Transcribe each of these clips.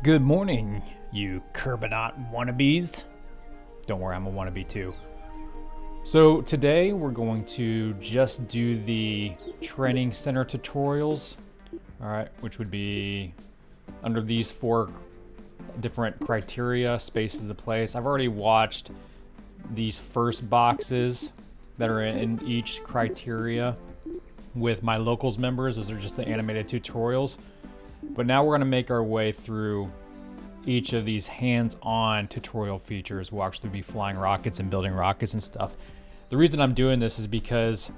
Good morning, you Kerbonaut wannabes. Don't worry, I'm a wannabe too. So today we're going to just do the training center tutorials, all right, which would be under these 4 different criteria, spaces of the place. I've already watched these first boxes that are in each criteria with my locals members. Those are just the animated tutorials. But now we're going to make our way through each of these hands-on tutorial features. We'll actually be flying rockets and building rockets and stuff. The reason I'm doing this is because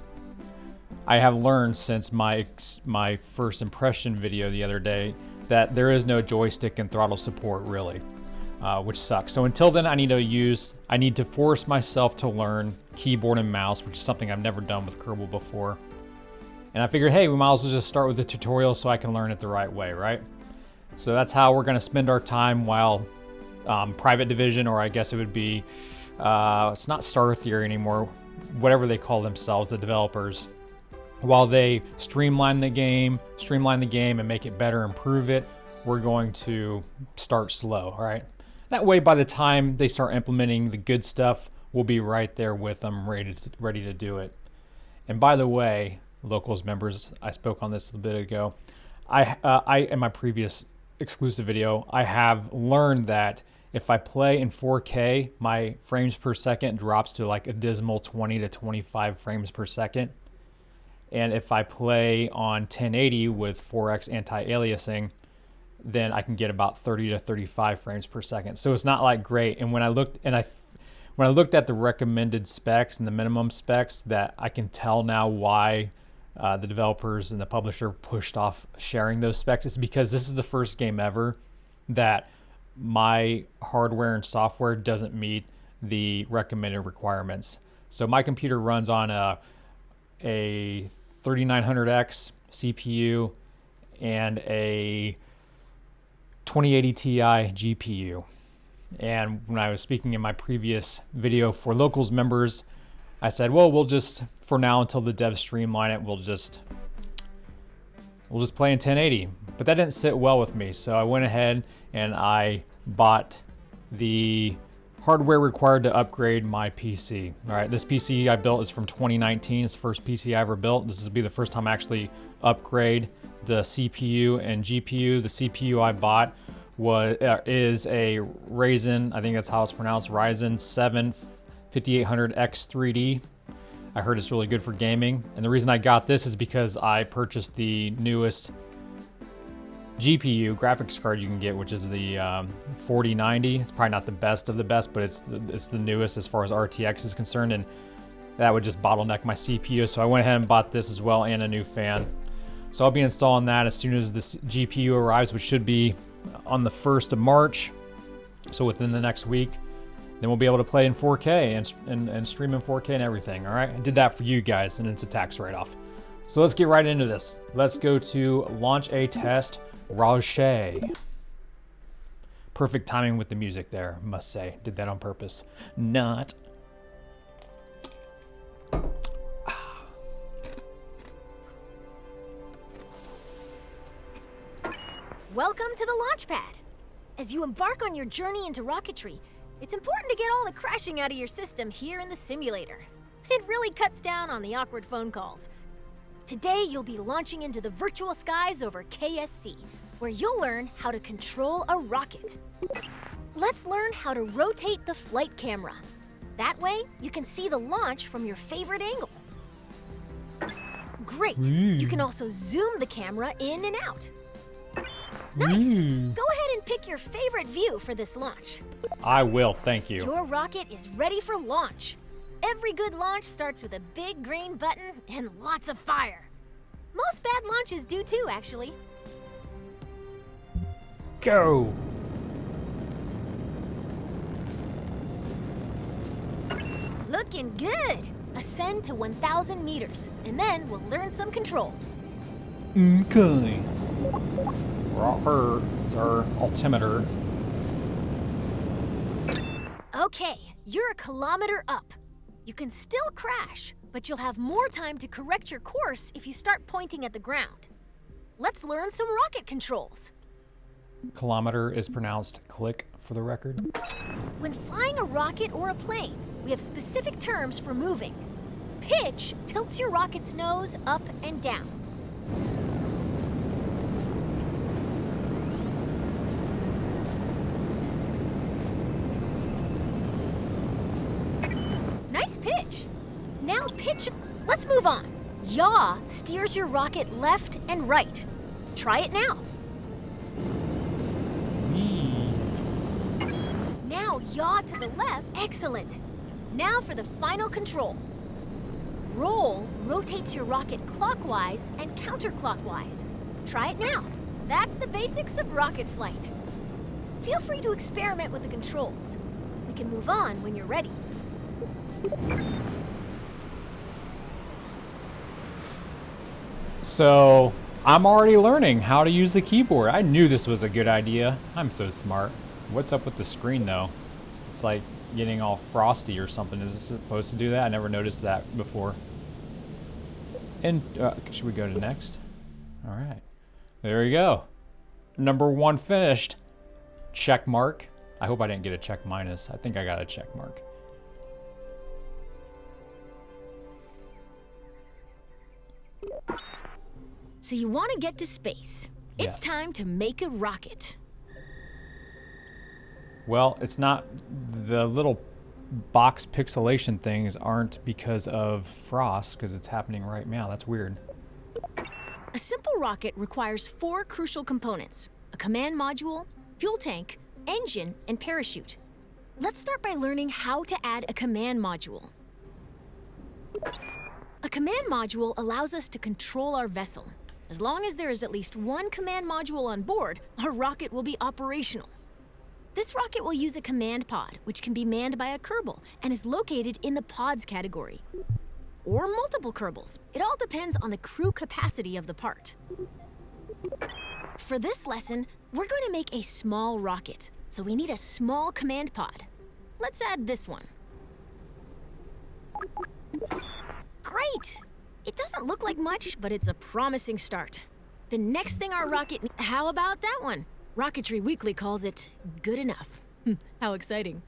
I have learned since my first impression video the other day that there is no joystick and throttle support really, which sucks. So until then, I need to force myself to learn keyboard and mouse, which is something I've never done with Kerbal before. And I figured, hey, we might as well just start with the tutorial so I can learn it the right way, right? So that's how we're gonna spend our time while private division, or I guess it would be, it's not Star Theory anymore, whatever they call themselves, the developers. While they streamline the game and make it better, improve it, we're going to start slow, all right? That way, by the time they start implementing the good stuff, we'll be right there with them, ready to do it. And by the way, locals members, I spoke on this a bit ago. I in my previous exclusive video, I have learned that if I play in 4K, my frames per second drops to like a dismal 20 to 25 frames per second. And if I play on 1080 with 4x anti-aliasing, then I can get about 30 to 35 frames per second. So it's not like great. And when I looked at the recommended specs and the minimum specs, that I can tell now why the developers and the publisher pushed off sharing those specs, is because this is the first game ever that my hardware and software doesn't meet the recommended requirements. So my computer runs on a 3900X CPU and a 2080 Ti GPU. And when I was speaking in my previous video for locals members, I said, well, we'll just, for now until the devs streamline it, we'll just play in 1080. But that didn't sit well with me, so I went ahead and I bought the hardware required to upgrade my PC. All right, this PC I built is from 2019. It's the first PC I ever built. This will be the first time I actually upgrade the CPU and GPU. The CPU I bought is a Ryzen, I think that's how it's pronounced, Ryzen 7 5800X3D. I heard it's really good for gaming. And the reason I got this is because I purchased the newest GPU graphics card you can get, which is the 4090. It's probably not the best of the best, but it's the newest as far as RTX is concerned, and that would just bottleneck my CPU. So I went ahead and bought this as well, and a new fan. So I'll be installing that as soon as this GPU arrives, which should be on the 1st of March. So within the next week. Then we'll be able to play in 4K and stream in 4K and everything, all right? I did that for you guys, and it's a tax write-off. So let's get right into this. Let's go to launch a test, Roche. Perfect timing with the music there, must say. Did that on purpose. Not. Welcome to the launch pad. As you embark on your journey into rocketry, it's important to get all the crashing out of your system here in the simulator. It really cuts down on the awkward phone calls. Today, you'll be launching into the virtual skies over KSC, where you'll learn how to control a rocket. Let's learn how to rotate the flight camera. That way, you can see the launch from your favorite angle. Great! You can also zoom the camera in and out. Nice! Go ahead and pick your favorite view for this launch. I will, thank you. Your rocket is ready for launch. Every good launch starts with a big green button and lots of fire. Most bad launches do too, actually. Go! Looking good! Ascend to 1,000 meters, and then we'll learn some controls. Okay. It's our altimeter. Okay, you're a kilometer up. You can still crash, but you'll have more time to correct your course if you start pointing at the ground. Let's learn some rocket controls. kilometer is pronounced click for the record. When flying a rocket or a plane, we have specific terms for moving. Pitch tilts your rocket's nose up and down. Nice pitch. Now pitch. Let's move on. Yaw steers your rocket left and right. Try it now. Now yaw to the left. Excellent. Now for the final control. Roll rotates your rocket clockwise and counterclockwise. Try it now. That's the basics of rocket flight. Feel free to experiment with the controls. We can move on when you're ready. So, I'm already learning how to use the keyboard. I knew this was a good idea. I'm so smart. What's up with the screen though? It's like getting all frosty or something. Is this supposed to do that? I never noticed that before. And should we go to next? All right, there you go. Number 1 finished. Check mark. I hope I didn't get a check minus. I think I got a check mark. So you want to get to space. It's Yes. time to make a rocket. Well, it's not, the little box pixelation things aren't because of frost, because it's happening right now. That's weird. A simple rocket requires 4 crucial components: a command module, fuel tank, engine, and parachute. Let's start by learning how to add a command module. A command module allows us to control our vessel. As long as there is at least 1 command module on board, our rocket will be operational. This rocket will use a command pod, which can be manned by a Kerbal and is located in the pods category. Or multiple Kerbals. It all depends on the crew capacity of the part. For this lesson, we're going to make a small rocket, so we need a small command pod. Let's add this one. Great! It doesn't look like much, but it's a promising start. The next thing our rocket how about that one? Rocketry Weekly calls it good enough. How exciting.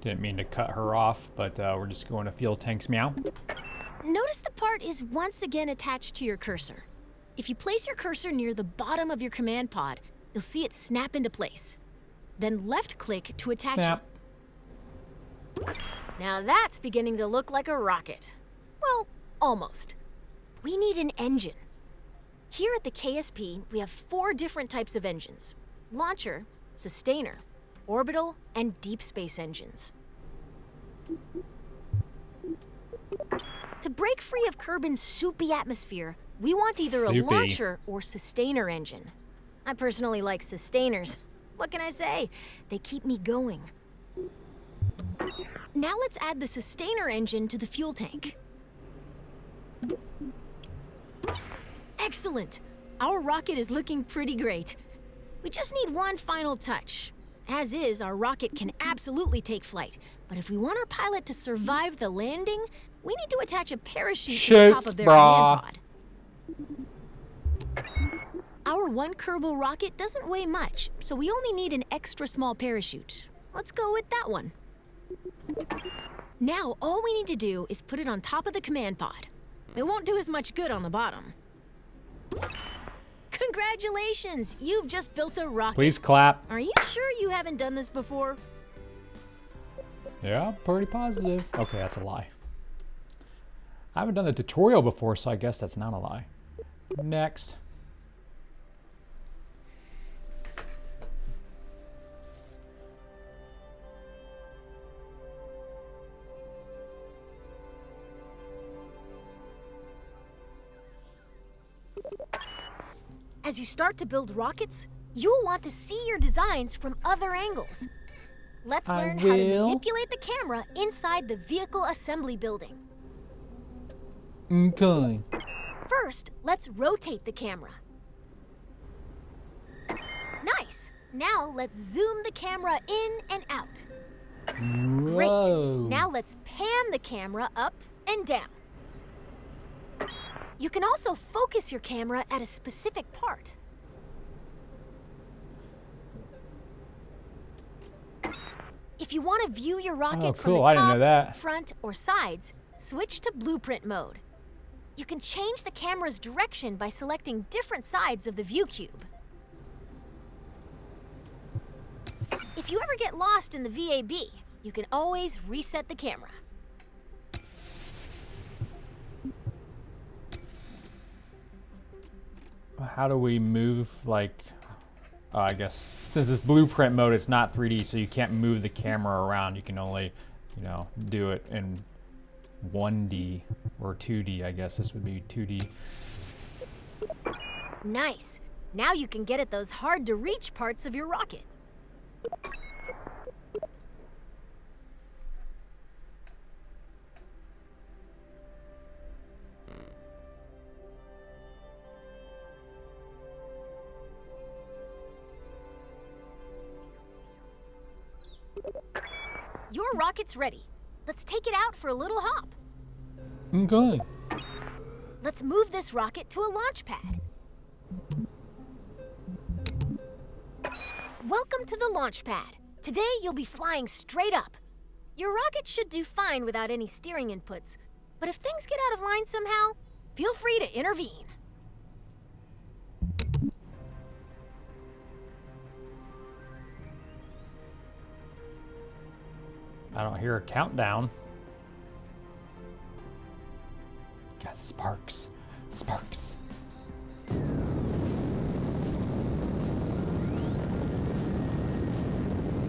Didn't mean to cut her off, but we're just going to fuel tanks meow. Notice the part is once again attached to your cursor. If you place your cursor near the bottom of your command pod, you'll see it snap into place. Then left-click to attach Snap. it. Now that's beginning to look like a rocket. Well, almost. We need an engine. Here at the KSP, we have 4 different types of engines: launcher, sustainer, orbital, and deep space engines. To break free of Kerbin's soupy atmosphere, we want either a Soupy. launcher or sustainer engine. I personally like sustainers. What can I say? They keep me going. Now let's add the sustainer engine to the fuel tank. Excellent! Our rocket is looking pretty great. We just need one final touch. As is, our rocket can absolutely take flight, but if we want our pilot to survive the landing, we need to attach a parachute to the top Shoots, of their brah. command pod. Our 1 Kerbal rocket doesn't weigh much, so we only need an extra small parachute. Let's go with that one. Now, all we need to do is put it on top of the command pod. It won't do as much good on the bottom. Congratulations! You've just built a rocket. Please clap. Are you sure you haven't done this before? Yeah, pretty positive. Okay, that's a lie. I haven't done the tutorial before, so I guess that's not a lie. Next. As you start to build rockets, you'll want to see your designs from other angles. Let's I learn how to will. manipulate the camera inside the vehicle assembly building. Okay. First, let's rotate the camera. Nice! Now let's zoom the camera in and out. Great! Whoa. Now let's pan the camera up and down. You can also focus your camera at a specific part. If you want to view your rocket from cool. the I didn't know top, that. front, or sides, switch to blueprint mode. You can change the camera's direction by selecting different sides of the view cube. If you ever get lost in the VAB, you can always reset the camera. How do we move, like, I guess, since this blueprint mode, it's not 3D, so you can't move the camera around. You can only, you know, do it in 1D or 2D, I guess this would be 2D. Nice. Now you can get at those hard-to-reach parts of your rocket. Your rocket's ready. Let's take it out for a little hop. Okay. Let's move this rocket to a launch pad. Welcome to the launch pad. Today you'll be flying straight up. Your rocket should do fine without any steering inputs, but if things get out of line somehow, feel free to intervene. I don't hear a countdown. Got sparks. Sparks.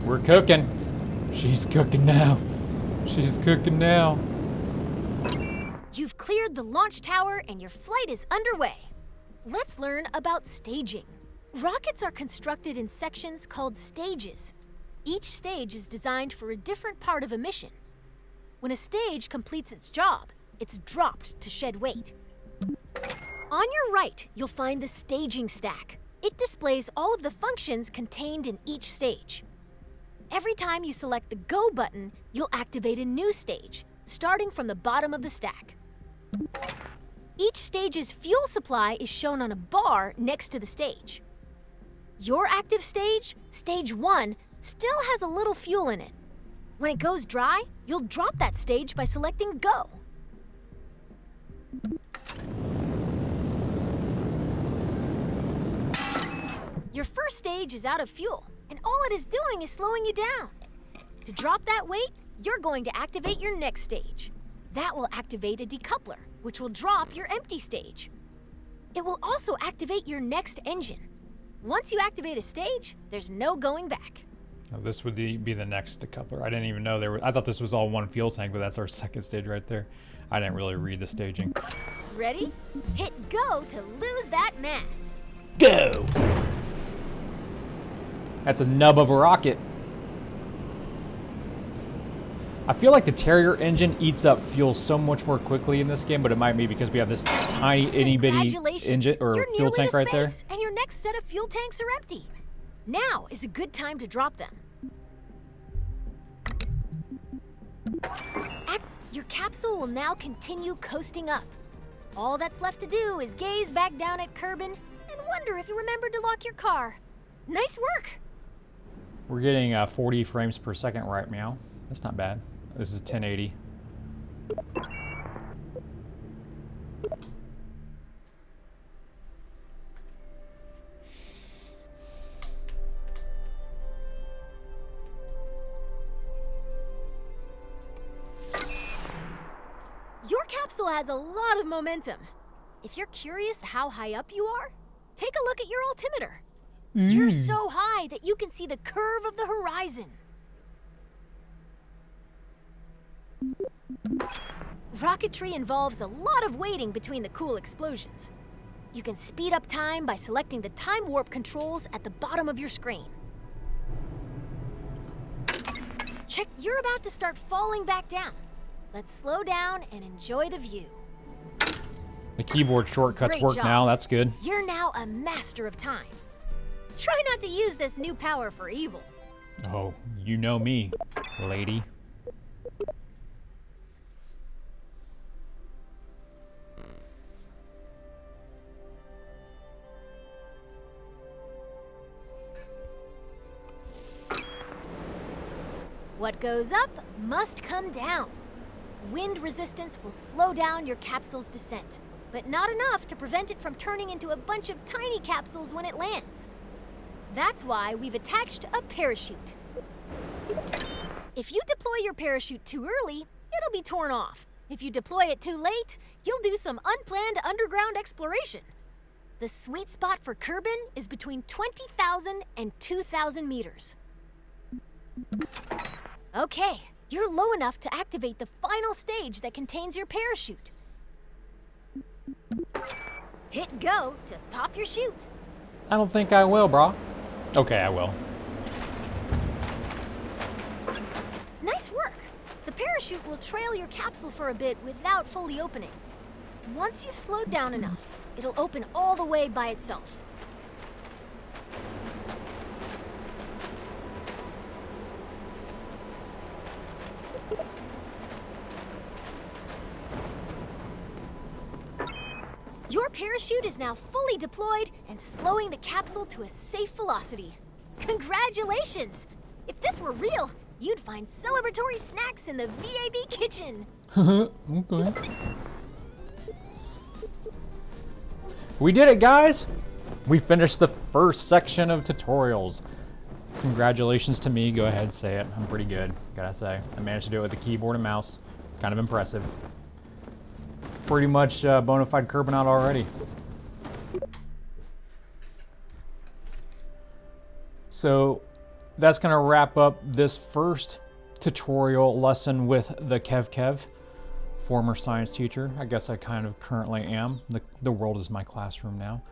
We're cooking. She's cooking now. She's cooking now. You've cleared the launch tower and your flight is underway. Let's learn about staging. Rockets are constructed in sections called stages. Each stage is designed for a different part of a mission. When a stage completes its job, it's dropped to shed weight. On your right, you'll find the staging stack. It displays all of the functions contained in each stage. Every time you select the Go button, you'll activate a new stage, starting from the bottom of the stack. Each stage's fuel supply is shown on a bar next to the stage. Your active stage, Stage 1, still has a little fuel in it. When it goes dry, you'll drop that stage by selecting Go. Your first stage is out of fuel, and all it is doing is slowing you down. To drop that weight, you're going to activate your next stage. That will activate a decoupler, which will drop your empty stage. It will also activate your next engine. Once you activate a stage, there's no going back. Oh, this would be the next decoupler. I didn't even know there were. I thought this was all one fuel tank, but that's our second stage right there. I didn't really read the staging. Ready? Hit Go to lose that mass. Go! That's a nub of a rocket. I feel like the Terrier engine eats up fuel so much more quickly in this game, but it might be because we have this tiny itty bitty engine or You're fuel tank to right there. space, and your next set of fuel tanks are empty. Now is a good time to drop them. Your capsule will now continue coasting up. All that's left to do is gaze back down at Kerbin and wonder if you remembered to lock your car. Nice work! We're getting 40 frames per second right now. That's not bad. This is 1080. Your capsule has a lot of momentum. If you're curious how high up you are, take a look at your altimeter. You're so high that you can see the curve of the horizon. Rocketry involves a lot of waiting between the cool explosions. You can speed up time by selecting the time warp controls at the bottom of your screen. Check, you're about to start falling back down. Let's slow down and enjoy the view. The keyboard shortcuts Great work job. now. That's good. You're now a master of time. Try not to use this new power for evil. Oh, you know me, lady. What goes up must come down. Wind resistance will slow down your capsule's descent, but not enough to prevent it from turning into a bunch of tiny capsules when it lands. That's why we've attached a parachute. If you deploy your parachute too early, it'll be torn off. If you deploy it too late, you'll do some unplanned underground exploration. The sweet spot for Kerbin is between 20,000 and 2,000 meters. Okay, you're low enough to activate the final stage that contains your parachute. Hit go to pop your chute. I don't think I will, brah. Okay, I will. Nice work. The parachute will trail your capsule for a bit without fully opening. Once you've slowed down enough, it'll open all the way by itself. Your parachute is now fully deployed and slowing the capsule to a safe velocity. Congratulations! If this were real, you'd find celebratory snacks in the VAB kitchen. Okay. We did it, guys! We finished the first section of tutorials. Congratulations to me. Go ahead, say it. I'm pretty good, gotta say. I managed to do it with a keyboard and mouse. Kind of impressive. Pretty much bona fide Kerbinaut already. So that's gonna wrap up this first tutorial lesson with the Kev, former science teacher. I guess I kind of currently am. The world is my classroom now.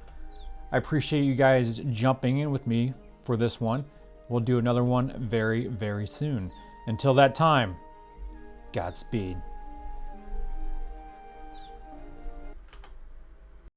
I appreciate you guys jumping in with me for this one. We'll do another one very, very soon. Until that time, Godspeed.